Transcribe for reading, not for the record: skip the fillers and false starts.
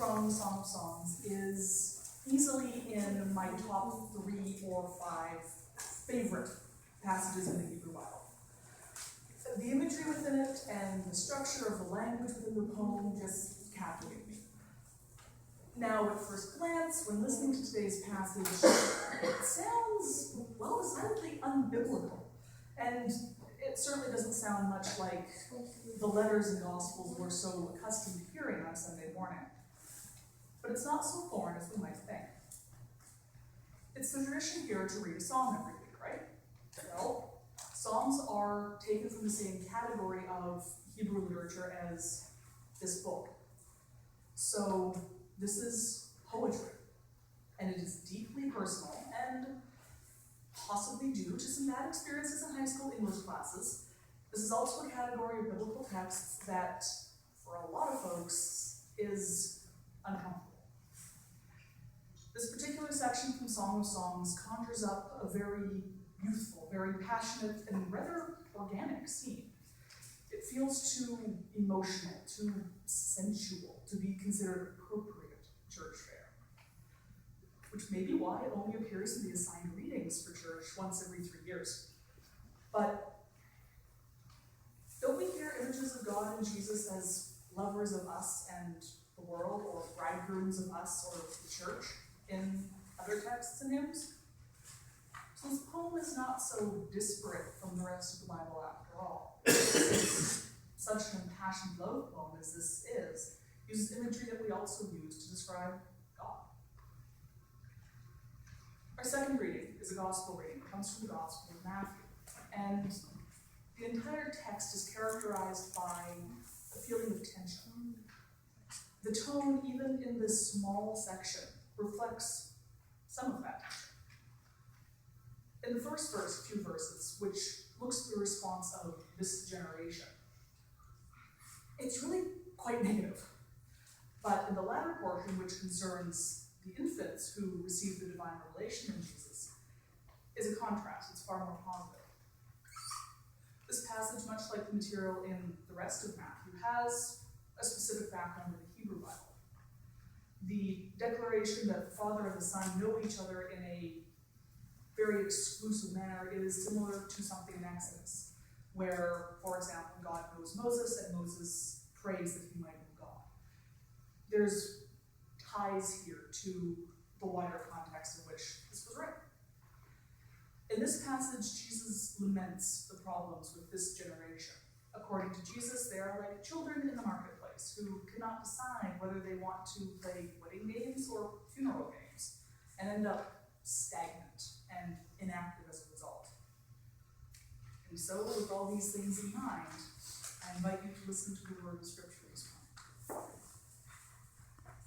from Song of Songs is easily in my top 3 or 5 favorite passages in the Hebrew Bible. The imagery within it and the structure of the language within the poem just captivate me. Now, at first glance, when listening to today's passage, it sounds, well, decidedly unbiblical. And it certainly doesn't sound much like the letters and gospels we're so accustomed to hearing on Sunday morning. But it's not so foreign as we might think. It's the tradition here to read a psalm every week, right? Well, psalms are taken from the same category of Hebrew literature as this book. So this is poetry, and it is deeply personal, and possibly due to some bad experiences in high school English classes, this is also a category of biblical texts that, for a lot of folks, is uncomfortable. This particular section from Song of Songs conjures up a very youthful, very passionate, and rather organic scene. It feels too emotional, too sensual to be considered appropriate church fare, which may be why it only appears in the assigned readings for church once every 3 years. But don't we hear images of God and Jesus as lovers of us and the world, or bridegrooms of us or the church in other texts and hymns? So this poem is not so disparate from the rest of the Bible after all. Such an impassioned love poem as this is, uses imagery that we also use to describe God. Our second reading is a gospel reading. It comes from the Gospel of Matthew. And the entire text is characterized by a feeling of tension. The tone, even in this small section, reflects some of that tension. In the first few verses, which looks at the response of this generation, it's really quite negative. But in the latter portion, which concerns the infants who receive the divine revelation in Jesus, is a contrast. It's far more positive. This passage, much like the material in the rest of Matthew, has a specific background in the Hebrew Bible. The declaration that the Father and the Son know each other in a very exclusive manner is similar to something in Exodus, where, for example, God knows Moses, and Moses prays that he might know God. There's ties here to the wider context in which this was written. In this passage, Jesus laments the problems with this generation. According to Jesus, they are like children in the marketplace who cannot decide whether they want to play wedding games or funeral games, and end up stagnant and inactive as a result. And so, with all these things in mind, I invite you to listen to the word of Scripture this